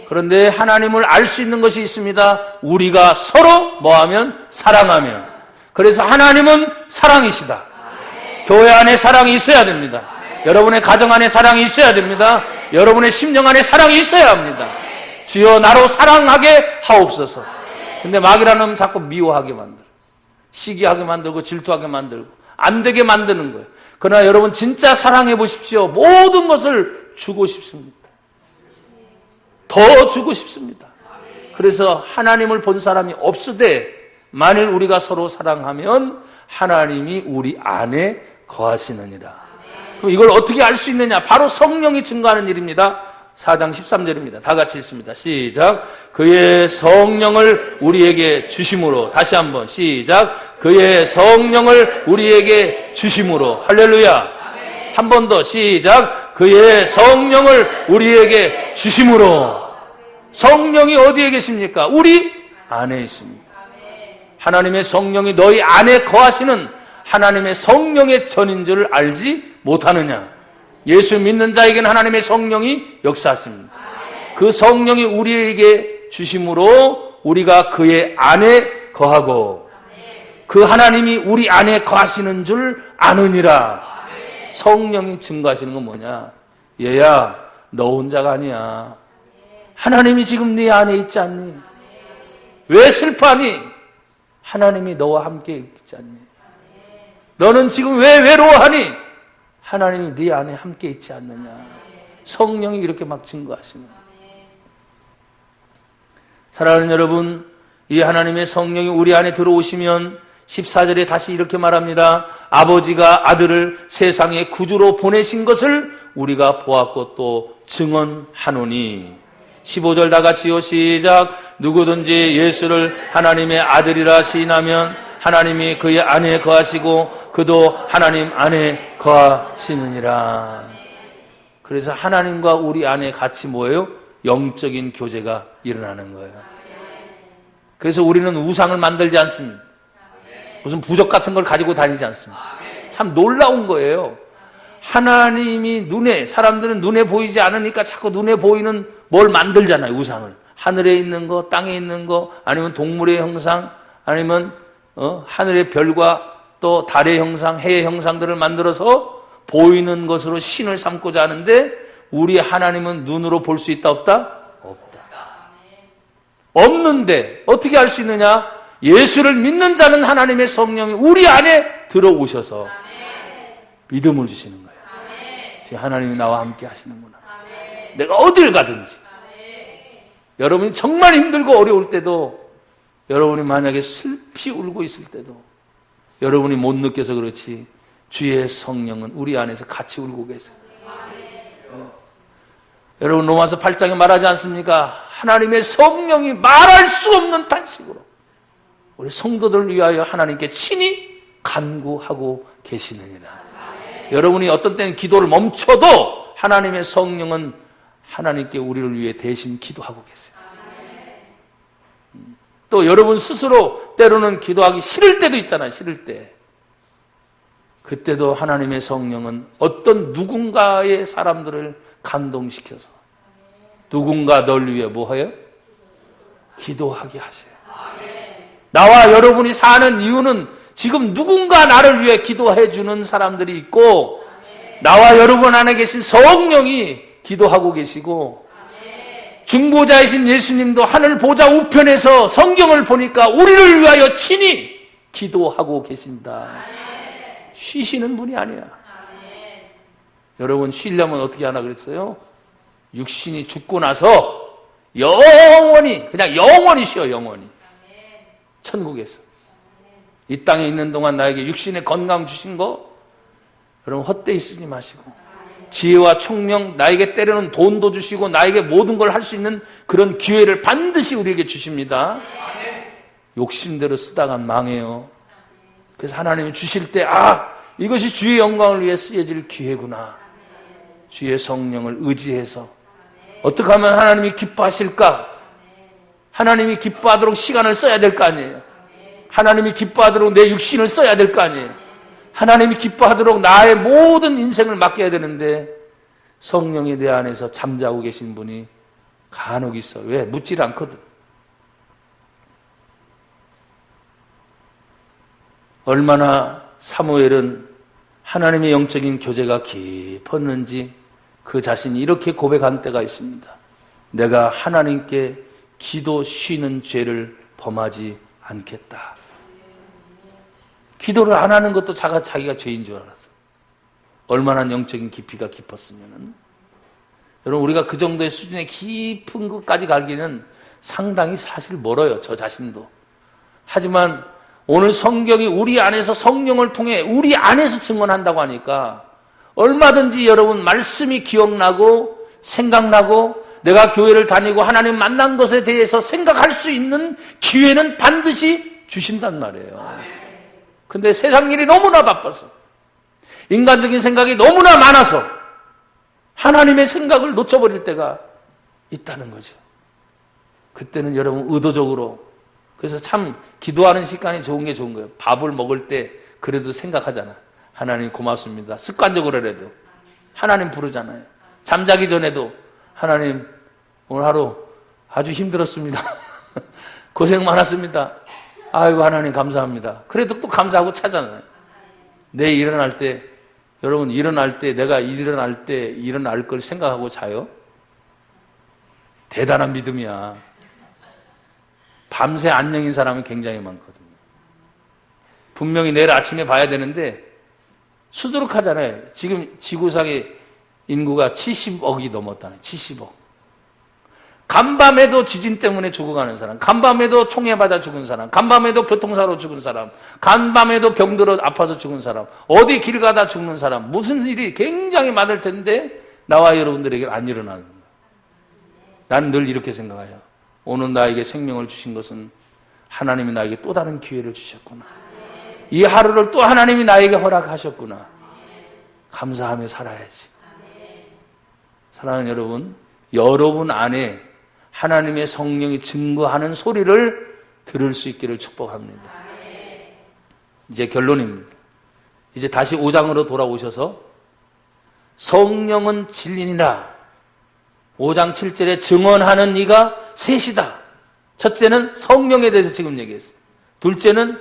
그런데 하나님을 알 수 있는 것이 있습니다. 우리가 서로 뭐하면? 사랑하면. 그래서 하나님은 사랑이시다. 교회 안에 사랑이 있어야 됩니다. 여러분의 가정 안에 사랑이 있어야 됩니다. 여러분의 심령 안에 사랑이 있어야 합니다. 주여 나로 사랑하게 하옵소서. 근데 마귀라는 놈은 자꾸 미워하게 만들어. 시기하게 만들고 질투하게 만들고 안 되게 만드는 거예요. 그러나 여러분 진짜 사랑해 보십시오. 모든 것을 주고 싶습니다. 더 주고 싶습니다. 그래서 하나님을 본 사람이 없으되 만일 우리가 서로 사랑하면 하나님이 우리 안에 거하시느니라. 그럼 이걸 어떻게 알 수 있느냐? 바로 성령이 증거하는 일입니다. 4장 13절입니다. 다 같이 읽습니다. 시작. 그의 성령을 우리에게 주심으로. 다시 한번 시작. 그의 성령을 우리에게 주심으로. 할렐루야. 한 번 더 시작. 그의 성령을 우리에게 주심으로. 성령이 어디에 계십니까? 우리 안에 있습니다. 하나님의 성령이 너희 안에 거하시는 하나님의 성령의 전인 줄 알지 못하느냐? 예수 믿는 자에게는 하나님의 성령이 역사하십니다. 그 성령이 우리에게 주심으로 우리가 그의 안에 거하고 그 하나님이 우리 안에 거하시는 줄 아느니라. 성령이 증거하시는 건 뭐냐? 얘야, 너 혼자가 아니야. 하나님이 지금 네 안에 있지 않니? 왜 슬퍼하니? 하나님이 너와 함께 있지 않니? 너는 지금 왜 외로워하니? 하나님이 네 안에 함께 있지 않느냐. 성령이 이렇게 막 증거하시는 거예요. 사랑하는 여러분, 이 하나님의 성령이 우리 안에 들어오시면 14절에 다시 이렇게 말합니다. 아버지가 아들을 세상의 구주로 보내신 것을 우리가 보았고 또 증언하노니. 15절 다 같이요. 시작. 누구든지 예수를 하나님의 아들이라 시인하면 하나님이 그의 안에 거하시고 그도 하나님 안에 거하시느니라. 그래서 하나님과 우리 안에 같이 뭐예요? 영적인 교제가 일어나는 거예요. 그래서 우리는 우상을 만들지 않습니다. 무슨 부적 같은 걸 가지고 다니지 않습니다. 참 놀라운 거예요. 하나님이 사람들은 눈에 보이지 않으니까 자꾸 눈에 보이는 뭘 만들잖아요. 우상을. 하늘에 있는 거, 땅에 있는 거, 아니면 동물의 형상, 아니면 하늘의 별과 또 달의 형상, 해의 형상들을 만들어서 보이는 것으로 신을 삼고자 하는데 우리 하나님은 눈으로 볼 수 있다 없다? 없다. 없는데 어떻게 할 수 있느냐? 예수를 믿는 자는 하나님의 성령이 우리 안에 들어오셔서 믿음을 주시는 거예요. 지금 하나님이 나와 함께 하시는구나. 내가 어딜 가든지 여러분이 정말 힘들고 어려울 때도 여러분이 만약에 슬피 울고 있을 때도 여러분이 못 느껴서 그렇지 주의 성령은 우리 안에서 같이 울고 계세요. 여러분 로마서 8장에 말하지 않습니까? 하나님의 성령이 말할 수 없는 탄식으로 우리 성도들을 위하여 하나님께 친히 간구하고 계시느니라. 여러분이 어떤 때는 기도를 멈춰도 하나님의 성령은 하나님께 우리를 위해 대신 기도하고 계세요. 또 여러분 스스로 때로는 기도하기 싫을 때도 있잖아요. 싫을 때. 그때도 하나님의 성령은 어떤 누군가의 사람들을 감동시켜서 누군가 널 위해 뭐 해요? 기도하게 하셔요. 나와 여러분이 사는 이유는 지금 누군가 나를 위해 기도해 주는 사람들이 있고 나와 여러분 안에 계신 성령이 기도하고 계시고 중보자이신 예수님도 하늘 보좌 우편에서 성경을 보니까 우리를 위하여 친히 기도하고 계신다. 쉬시는 분이 아니야. 여러분 쉬려면 어떻게 하나 그랬어요? 육신이 죽고 나서 영원히 그냥 영원히 쉬어. 영원히 천국에서 이 땅에 있는 동안 나에게 육신의 건강 주신 거 여러분 헛되이 쓰지 마시고 지혜와 총명, 나에게 때로는 돈도 주시고 나에게 모든 걸 할 수 있는 그런 기회를 반드시 우리에게 주십니다. 욕심대로 쓰다가 망해요. 그래서 하나님이 주실 때 이것이 주의 영광을 위해 쓰여질 기회구나. 주의 성령을 의지해서 어떻게 하면 하나님이 기뻐하실까? 하나님이 기뻐하도록 시간을 써야 될 거 아니에요. 하나님이 기뻐하도록 내 육신을 써야 될 거 아니에요. 하나님이 기뻐하도록 나의 모든 인생을 맡겨야 되는데 성령이 내 안에서 잠자고 계신 분이 간혹 있어. 왜? 묻질 않거든. 얼마나 사무엘은 하나님의 영적인 교제가 깊었는지 그 자신이 이렇게 고백한 때가 있습니다. 내가 하나님께 기도 쉬는 죄를 범하지 않겠다. 기도를 안 하는 것도 자기가 죄인 줄 알았어. 얼마나 영적인 깊이가 깊었으면은. 여러분 우리가 그 정도의 수준의 깊은 것까지 가기는 상당히 사실 멀어요. 저 자신도. 하지만 오늘 성경이 우리 안에서 성령을 통해 우리 안에서 증언한다고 하니까 얼마든지 여러분 말씀이 기억나고 생각나고 내가 교회를 다니고 하나님 만난 것에 대해서 생각할 수 있는 기회는 반드시 주신단 말이에요. 근데 세상 일이 너무나 바빠서 인간적인 생각이 너무나 많아서 하나님의 생각을 놓쳐버릴 때가 있다는 거죠. 그때는 여러분 의도적으로 그래서 참 기도하는 시간이 좋은 게 좋은 거예요. 밥을 먹을 때 그래도 생각하잖아. 하나님 고맙습니다. 습관적으로라도 하나님 부르잖아요. 잠자기 전에도 하나님 오늘 하루 아주 힘들었습니다. 고생 많았습니다. 아이고 하나님 감사합니다. 그래도 또 감사하고 차잖아요. 내일 일어날 때 여러분 일어날 때 내가 일어날 때 일어날 걸 생각하고 자요? 대단한 믿음이야. 밤새 안녕인 사람은 굉장히 많거든요. 분명히 내일 아침에 봐야 되는데 수두룩하잖아요. 지금 지구상의 인구가 70억이 넘었다네. 70억. 간밤에도 지진 때문에 죽어가는 사람, 간밤에도 총에 맞아 죽은 사람, 간밤에도 교통사고로 죽은 사람, 간밤에도 병들어 아파서 죽은 사람, 어디 길 가다 죽는 사람, 무슨 일이 굉장히 많을 텐데 나와 여러분들에게 안 일어나는 거예요. 나는 늘 이렇게 생각해요. 오늘 나에게 생명을 주신 것은 하나님이 나에게 또 다른 기회를 주셨구나. 이 하루를 또 하나님이 나에게 허락하셨구나. 감사하며 살아야지. 사랑하는 여러분, 여러분 안에 하나님의 성령이 증거하는 소리를 들을 수 있기를 축복합니다. 이제 결론입니다. 이제 다시 5장으로 돌아오셔서 성령은 진리니라. 5장 7절에 증언하는 이가 셋이다. 첫째는 성령에 대해서 지금 얘기했어요. 둘째는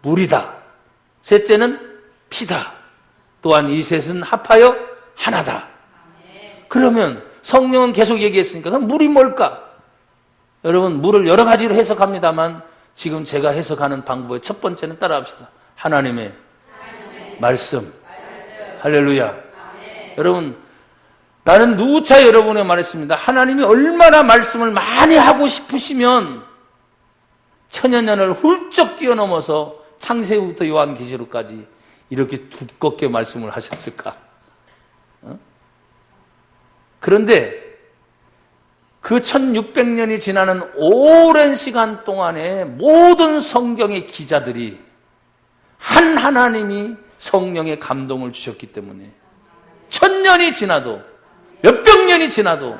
물이다. 셋째는 피다. 또한 이 셋은 합하여 하나다. 그러면 성령은 계속 얘기했으니까 그럼 물이 뭘까? 여러분, 물을 여러 가지로 해석합니다만 지금 제가 해석하는 방법의 첫 번째는 따라합시다. 하나님의 말씀. 할렐루야. 여러분, 나는 누차 여러분에 말했습니다. 하나님이 얼마나 말씀을 많이 하고 싶으시면 천여년을 훌쩍 뛰어넘어서 창세기부터 요한계시록까지 이렇게 두껍게 말씀을 하셨을까? 그런데 그 1600년이 지나는 오랜 시간 동안에 모든 성경의 기자들이 한 하나님이 성령의 감동을 주셨기 때문에 1000년이 지나도 몇백 년이 지나도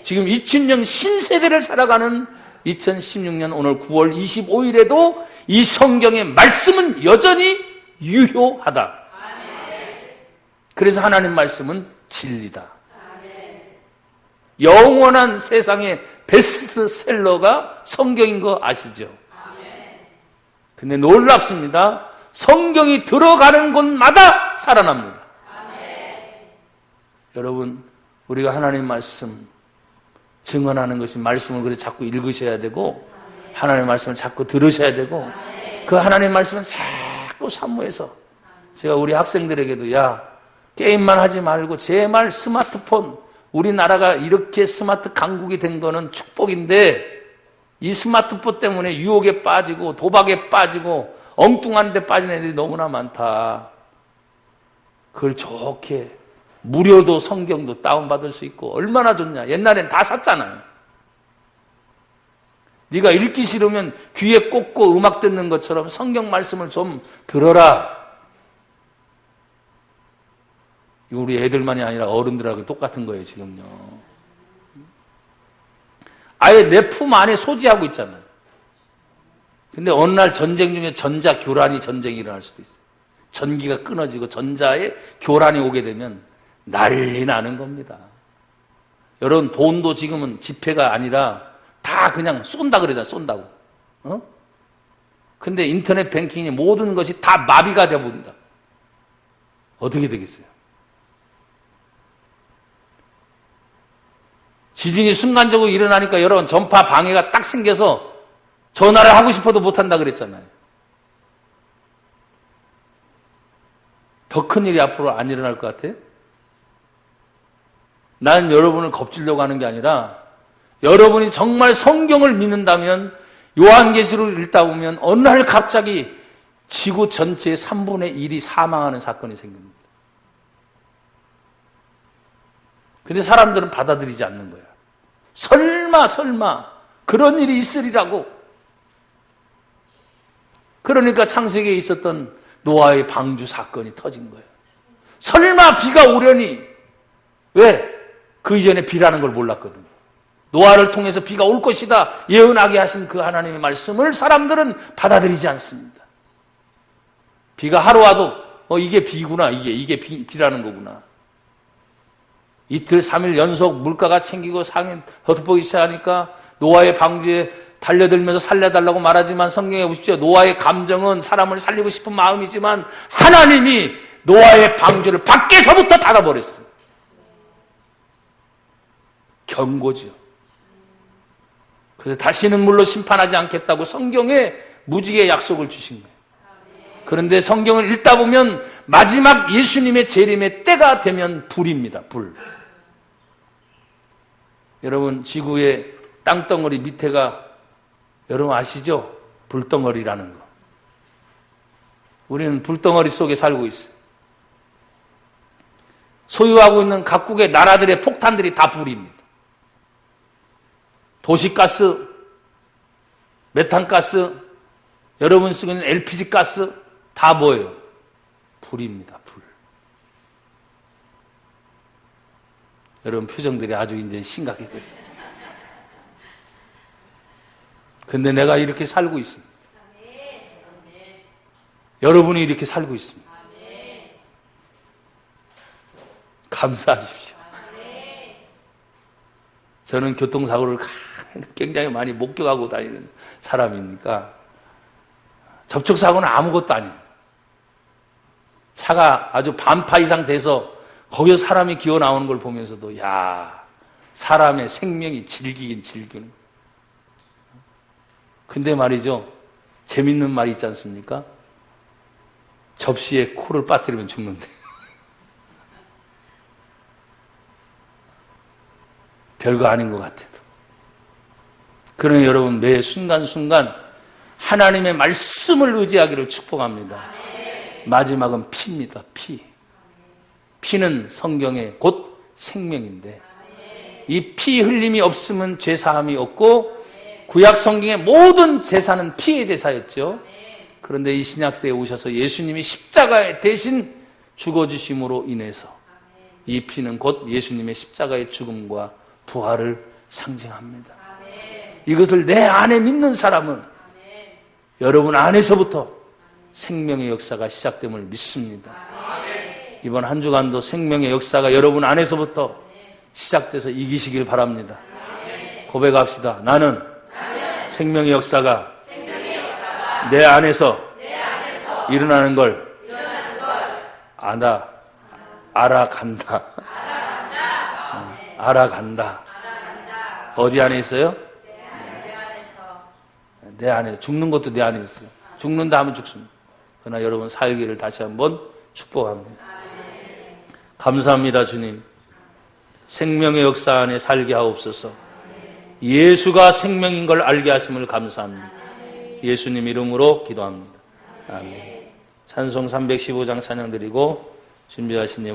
지금 2000년 신세대를 살아가는 2016년 오늘 9월 25일에도 이 성경의 말씀은 여전히 유효하다. 그래서 하나님 말씀은 진리다. 영원한 세상의 베스트셀러가 성경인 거 아시죠? 근데 놀랍습니다. 성경이 들어가는 곳마다 살아납니다. 여러분, 우리가 하나님 말씀 증언하는 것이 말씀을 그래 자꾸 읽으셔야 되고 하나님 말씀을 자꾸 들으셔야 되고 그 하나님 말씀은 자꾸 사모해서 제가 우리 학생들에게도 야, 게임만 하지 말고 제발 스마트폰, 우리나라가 이렇게 스마트 강국이 된 거는 축복인데 이 스마트폰 때문에 유혹에 빠지고 도박에 빠지고 엉뚱한 데 빠진 애들이 너무나 많다. 그걸 좋게 무료도 성경도 다운받을 수 있고 얼마나 좋냐. 옛날엔 다 샀잖아요. 네가 읽기 싫으면 귀에 꽂고 음악 듣는 것처럼 성경 말씀을 좀 들어라. 우리 애들만이 아니라 어른들하고 똑같은 거예요, 지금요. 아예 내 품 안에 소지하고 있잖아요. 근데 어느 날 전쟁 중에 전자 교란이 전쟁이 일어날 수도 있어요. 전기가 끊어지고 전자에 교란이 오게 되면 난리 나는 겁니다. 여러분, 돈도 지금은 지폐가 아니라 다 그냥 쏜다 그러잖아요, 쏜다고. 근데 인터넷 뱅킹이 모든 것이 다 마비가 되어버린다. 어떻게 되겠어요? 지진이 순간적으로 일어나니까 여러분 전파 방해가 딱 생겨서 전화를 하고 싶어도 못한다 그랬잖아요. 더 큰 일이 앞으로 안 일어날 것 같아요? 나는 여러분을 겁주려고 하는 게 아니라 여러분이 정말 성경을 믿는다면 요한계시록을 읽다 보면 어느 날 갑자기 지구 전체의 3분의 1이 사망하는 사건이 생깁니다. 근데 사람들은 받아들이지 않는 거야. 설마 그런 일이 있으리라고. 그러니까 창세기에 있었던 노아의 방주 사건이 터진 거예요. 설마 비가 오려니. 왜? 그 이전에 비라는 걸 몰랐거든요. 노아를 통해서 비가 올 것이다 예언하게 하신 그 하나님의 말씀을 사람들은 받아들이지 않습니다. 비가 하루 와도 이게 비구나, 이게 비라는 거구나. 이틀, 3일 연속 물가가 챙기고 상이 헛보기 시작하니까 노아의 방주에 달려들면서 살려달라고 말하지만 성경에 보십시오. 노아의 감정은 사람을 살리고 싶은 마음이지만 하나님이 노아의 방주를 밖에서부터 닫아버렸어요. 경고죠. 그래서 다시는 물로 심판하지 않겠다고 성경에 무지개 약속을 주신 거예요. 그런데 성경을 읽다 보면 마지막 예수님의 재림의 때가 되면 불입니다. 불. 여러분, 지구의 땅덩어리 밑에가 여러분 아시죠? 불덩어리라는 거. 우리는 불덩어리 속에 살고 있어요. 소유하고 있는 각국의 나라들의 폭탄들이 다 불입니다. 도시가스, 메탄가스, 여러분 쓰고 있는 LPG 가스 다 뭐예요? 불입니다. 불. 여러분 표정들이 아주 이제 심각해졌어요. 근데 내가 이렇게 살고 있습니다. 여러분이 이렇게 살고 있습니다. 감사하십시오. 저는 교통사고를 굉장히 많이 목격하고 다니는 사람이니까 접촉사고는 아무것도 아닙니다. 차가 아주 반파 이상 돼서 거기서 사람이 기어 나오는 걸 보면서도 야, 사람의 생명이 질기긴 질기는. 근데 말이죠, 재밌는 말이 있지 않습니까? 접시에 코를 빠뜨리면 죽는데. 별거 아닌 것 같아도. 그러니 여러분, 매 순간순간 하나님의 말씀을 의지하기를 축복합니다. 마지막은 피입니다. 피. 피는 성경의 곧 생명인데, 이 피 흘림이 없으면 제사함이 없고, 구약 성경의 모든 제사는 피의 제사였죠. 그런데 이 신약세에 오셔서 예수님이 십자가에 대신 죽어주심으로 인해서 이 피는 곧 예수님의 십자가의 죽음과 부활을 상징합니다. 이것을 내 안에 믿는 사람은 여러분 안에서부터 생명의 역사가 시작됨을 믿습니다. 이번 한 주간도 생명의 역사가 여러분 안에서부터 시작돼서 이기시길 바랍니다. 고백합시다. 나는 생명의 역사가 내 안에서 일어나는 걸 알아간다. 알아간다. 어디 안에 있어요? 내 안에. 죽는 것도 내 안에 있어요. 죽는다 하면 죽습니다. 그러나 여러분 살기를 다시 한번 축복합니다. 감사합니다, 주님. 생명의 역사 안에 살게 하옵소서. 예수가 생명인 걸 알게 하심을 감사합니다. 예수님 이름으로 기도합니다. 아멘. 찬송 315장 찬양 드리고 준비하신